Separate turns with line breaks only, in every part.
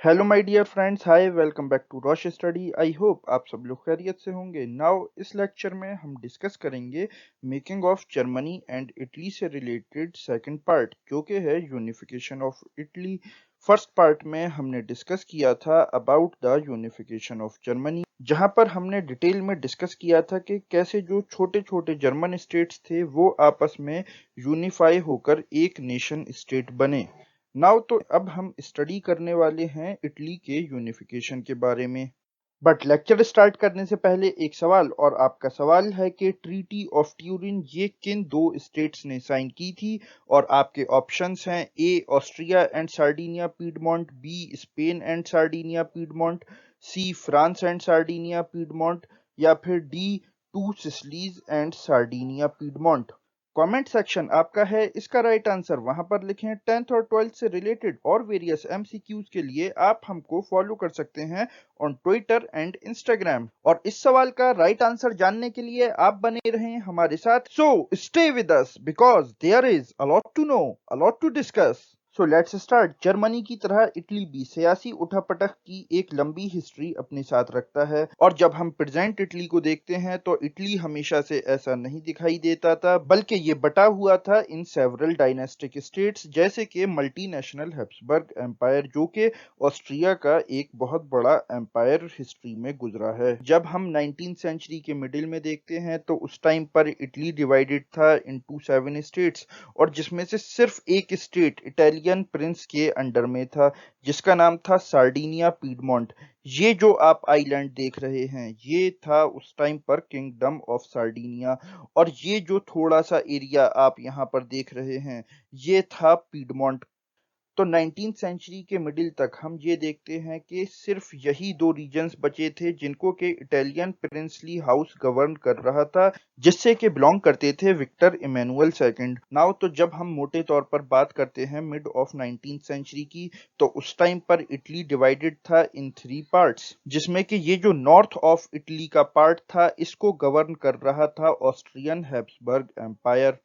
Hello my dear friends, hi, welcome back to Rosh Study. I hope आप सब लोग खैरियत से होंगे। नाउ इस लेक्चर में हम डिस्कस करेंगे making of Germany and Italy से रिलेटेड सेकंड पार्ट, जो कि है unification of Italy. First part में हमने डिस्कस किया था about the unification of Germany, जहां पर हमने डिटेल में डिस्कस किया था कि कैसे जो छोटे छोटे जर्मन स्टेट्स थे वो आपस में यूनिफाई होकर एक नेशन स्टेट बने। नाउ तो अब हम स्टडी करने वाले हैं इटली के यूनिफिकेशन के बारे में। बट लेक्चर स्टार्ट करने से पहले एक सवाल, और आपका सवाल है कि ट्रीटी ऑफ ट्यूरिन ये किन दो स्टेट्स ने साइन की थी। और आपके ऑप्शंस हैं A Austria and Sardinia Piedmont, B Spain and Sardinia Piedmont, C France and Sardinia Piedmont, या फिर D two Sicilies and Sardinia Piedmont. Comment section आपका है इसका राइट आंसर, वहां पर लिखें। 10th और 12th से रिलेटेड और वेरियस एमसीक्यूज के लिए आप हमको फॉलो कर सकते हैं ऑन ट्विटर एंड इंस्टाग्राम। और इस सवाल का राइट आंसर जानने के लिए आप बने रहें हमारे साथ। So stay with us because there is a lot to know, a lot to discuss. So let's start. Germany की तरह इटली भी सियासी उठापटक की एक लंबी हिस्ट्री अपने साथ रखता है, और जब हम प्रेजेंट इटली को देखते हैं तो इटली हमेशा से ऐसा नहीं दिखाई देता था, बल्कि ये बटा हुआ था इन सेवरल डायनेस्टिक स्टेट्स, जैसे कि मल्टीनेशनल हैब्सबर्ग एम्पायर, जो कि ऑस्ट्रिया का एक बहुत बड़ा एम्पायर हिस्ट्री में गुजरा है। जब हम 19th सेंचुरी के मिडिल में देखते हैं तो उस टाइम पर इटली डिवाइडेड था इनटू 7 स्टेट्स, और जिसमें से सिर्फ एक स्टेट इटालियन प्रिंस के अंडर में था, जिसका नाम था सार्डिनिया पीडमोंट। ये जो आप आइलैंड देख रहे हैं ये था उस टाइम पर किंगडम ऑफ सार्डिनिया, और ये जो थोड़ा सा एरिया आप यहाँ पर देख रहे हैं ये था पीडमोंट। तो 19th सेंचुरी के मिडिल तक हम ये देखते हैं कि सिर्फ यही दो रीजन्स बचे थे जिनको के इटालियन प्रिंसली हाउस गवर्न कर रहा था, जिससे के बिलोंग करते थे विक्टर इमैनुअल सेकंड। नाउ तो जब हम मोटे तौर पर बात करते हैं मिड ऑफ 19th सेंचुरी की, तो उस टाइम पर इटली डिवाइडेड था इन 3 पार्ट्स, जिसमें कि ये जो नॉर्थ ऑफ इटली का पार्ट था इसको गवर्न कर रहा था ऑस्ट्रियन हैब्सबर्ग एम्पायर।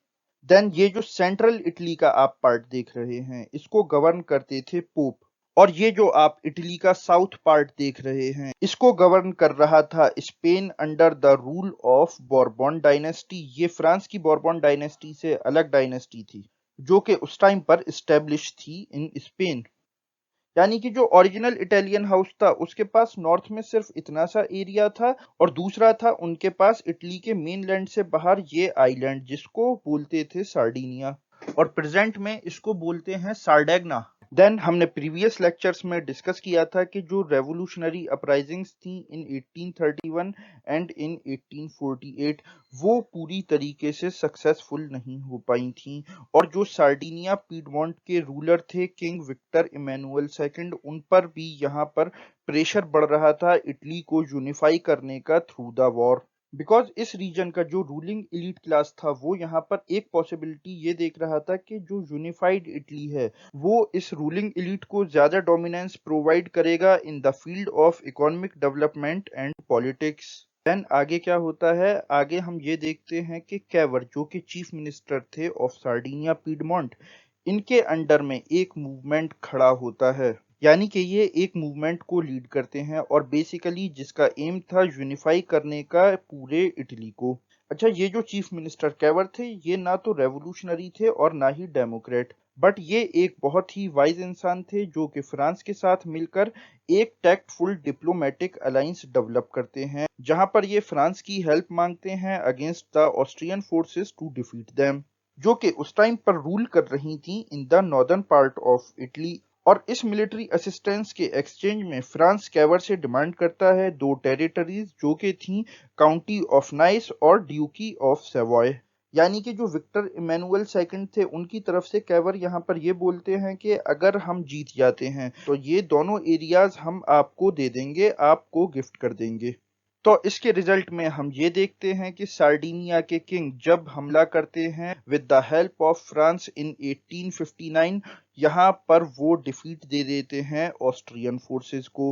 देन ये जो सेंट्रल इटली का आप पार्ट देख रहे हैं इसको गवर्न करते थे पोप। और ये जो आप इटली का साउथ पार्ट देख रहे हैं इसको गवर्न कर रहा था Spain under the rule of Bourbon dynasty. ये फ्रांस की बोरबोन डायनेस्टी से अलग डायनेस्टी थी, जो कि उस टाइम पर स्टेब्लिश थी इन स्पेन। यानी कि जो ओरिजिनल इटालियन हाउस था उसके पास नॉर्थ में सिर्फ इतना सा एरिया था, और दूसरा था उनके पास इटली के मेन लैंड से बाहर ये आइलैंड जिसको बोलते थे सार्डिनिया, और प्रेजेंट में इसको बोलते हैं सार्डेगना। देन हमने प्रीवियस लेक्चर्स में डिस्कस किया था कि जो रेवोल्यूशनरी अपराइजिंग्स थी इन 1831 एंड इन 1848 वो पूरी तरीके से सक्सेसफुल नहीं हो पाई थी, और जो सार्डिनिया पीडमोंट के रूलर थे किंग विक्टर इमैनुअल सेकंड, उन पर भी यहाँ पर प्रेशर बढ़ रहा था इटली को यूनिफाई करने का थ्रू द वॉर। बिकॉज इस रीजन का जो रूलिंग एलीट क्लास था वो यहाँ पर एक पॉसिबिलिटी ये देख रहा था कि जो यूनिफाइड इटली है वो इस रूलिंग एलीट को ज्यादा डोमिनेंस प्रोवाइड करेगा in the field of economic development and politics. Then आगे क्या होता है, आगे हम ये देखते हैं कि कैवर जो कि चीफ मिनिस्टर थे ऑफ सार्डिनिया पीडमोंट, इनके अंडर में एक मूवमेंट खड़ा होता है। यानी कि ये एक मूवमेंट को लीड करते हैं, और बेसिकली जिसका एम था यूनिफाई करने का पूरे इटली को। अच्छा, ये जो चीफ मिनिस्टर कैवर थे ये ना तो रेवोल्यूशनरी थे और ना ही डेमोक्रेट, बट ये एक बहुत ही वाइज इंसान थे जो कि फ्रांस के साथ मिलकर एक टैक्टफुल डिप्लोमेटिक अलायंस डेवलप करते हैं, जहां पर ये फ्रांस की हेल्प मांगते हैं against the Austrian forces to defeat them, जो कि उस टाइम पर रूल कर रही थी in the northern part of Italy. और इस मिलिट्री असिस्टेंस के एक्सचेंज में फ्रांस कैवर से डिमांड करता है दो टेरिटरीज जो कि थी काउंटी ऑफ नाइस और ड्यूकी ऑफ सेवॉय। यानी कि जो विक्टर इमैनुअल सेकंड थे उनकी तरफ से कैवर यहाँ पर ये बोलते हैं कि अगर हम जीत जाते हैं तो ये दोनों एरियाज हम आपको दे देंगे, आपको गिफ्ट कर देंगे। तो इसके रिजल्ट में हम ये देखते हैं कि सार्डिनिया के किंग जब हमला करते हैं with the help of France in 1859, यहाँ पर वो डिफीट दे देते हैं ऑस्ट्रियन फोर्सेस को।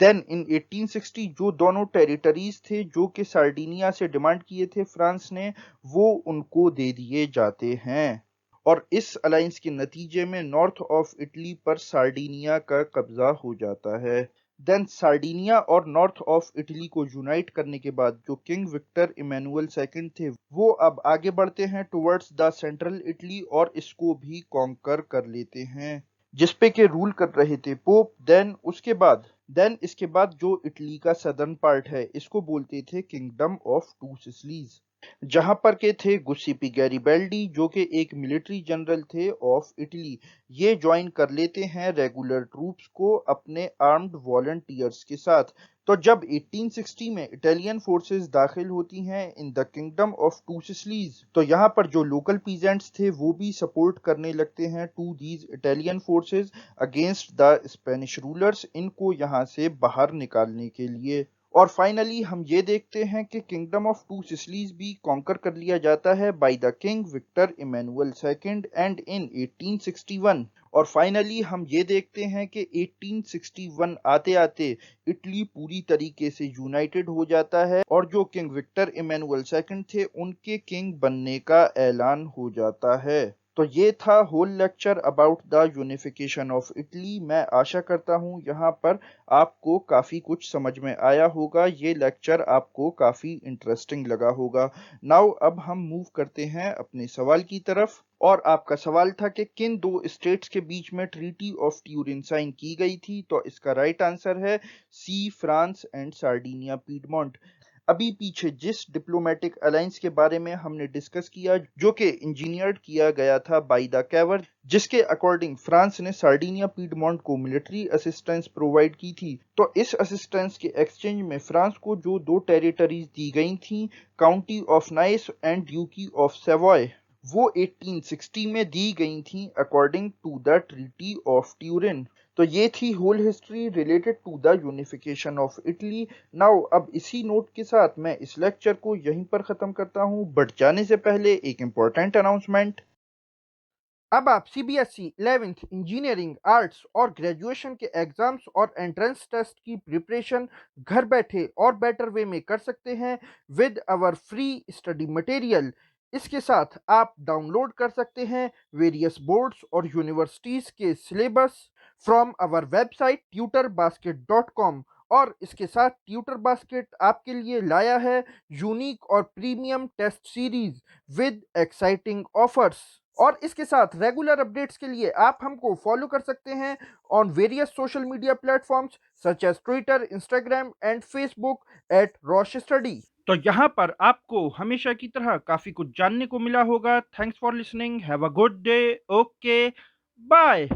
देन इन 1860 जो दोनों टेरिटरीज थे जो कि सार्डिनिया से डिमांड किए थे फ्रांस ने, वो उनको दे दिए जाते हैं। और इस अलायंस के नतीजे में नॉर्थ ऑफ इटली पर सार्डिनिया का कब्जा हो जाता है। देन सार्डिनिया और नॉर्थ ऑफ इटली को यूनाइट करने के बाद जो किंग विक्टर इमैनुअल सेकंड थे वो अब आगे बढ़ते हैं टुवर्ड्स द सेंट्रल इटली और इसको भी कॉन्कर कर लेते हैं, जिसपे के रूल कर रहे थे पोप। देन इसके बाद जो इटली का सदर्न पार्ट है इसको बोलते थे किंगडम ऑफ टू सिसिलीज, जहां पर के थे गुस्सीपी गैरिबेल्डी जो कि एक मिलिट्री जनरल थे ऑफ इटली। ये ज्वाइन कर लेते हैं रेगुलर ट्रूप्स को अपने आर्म्ड वॉलंटियर्स के साथ। तो जब 1860 में इटालियन फोर्सेस दाखिल होती हैं in the kingdom of two Sicilies, तो यहाँ पर जो लोकल पीजेंट्स थे वो भी सपोर्ट करने लगते हैं to these Italian forces against the Spanish rulers, इनको यहाँ से बाहर निकालने के लिए। और फाइनली हम ये देखते हैं कि किंगडम ऑफ टू सिसिलीज भी कॉन्कर कर लिया जाता है by the king Victor Emmanuel second and in 1861। और फाइनली हम ये देखते हैं कि 1861 आते आते इटली पूरी तरीके से यूनाइटेड हो जाता है और जो किंग विक्टर इमैनुअल सेकंड थे उनके किंग बनने का ऐलान हो जाता है। तो ये था whole lecture about the unification of Italy. मैं आशा करता हूँ यहाँ पर आपको काफ़ी कुछ समझ में आया होगा, ये लेक्चर आपको काफ़ी इंटरेस्टिंग लगा होगा। नाउ अब हम मूव करते हैं अपने सवाल की तरफ। और आपका सवाल था कि किन दो स्टेट्स के बीच में ट्रीटी ऑफ ट्यूरिन साइन की गई थी, तो इसका राइट आंसर है सी, फ्रांस एंड सार्डिनिया पीडमोंट। अभी पीछे जिस डिप्लोमेटिक अलायंस के बारे में हमने डिस्कस किया जो कि इंजीनियर्ड किया गया था बाय द कैवर, जिसके अकॉर्डिंग फ्रांस ने सार्डिनिया पीडमोंट को मिलिट्री असिस्टेंस प्रोवाइड की थी, तो इस असिस्टेंस के एक्सचेंज में फ्रांस को जो दो टेरिटरीज दी गई थी, county of Nice and duchy of Savoy, वो 1860 में दी गई थी according to the treaty of Turin. तो ये थी whole history related to the unification of Italy. Now अब इसी नोट के साथ मैं इस लेक्चर को यहीं पर खत्म करता हूँ, बट जाने से पहले एक इम्पोर्टेंट अनाउंसमेंट। अब आप सीबीएसई 11th इंजीनियरिंग, आर्ट्स और ग्रेजुएशन के एग्जाम्स और एंट्रेंस टेस्ट की प्रिपरेशन घर बैठे और बेटर वे में कर सकते हैं with our free study material. इसके साथ आप डाउनलोड कर सकते हैं वेरियस बोर्ड्स और यूनिवर्सिटीज़ के syllabus from our website tutorbasket.com। और इसके साथ ट्यूटर बास्केट आपके लिए लाया है यूनिक और premium test series with exciting offers. और इसके साथ रेगुलर अपडेट्स के लिए आप हमको फॉलो कर सकते हैं on various social media platforms such as Twitter, Instagram and Facebook at Rosh Study. तो यहाँ पर आपको हमेशा की तरह काफ़ी कुछ जानने को मिला होगा। Thanks for listening, have a good day, okay, bye.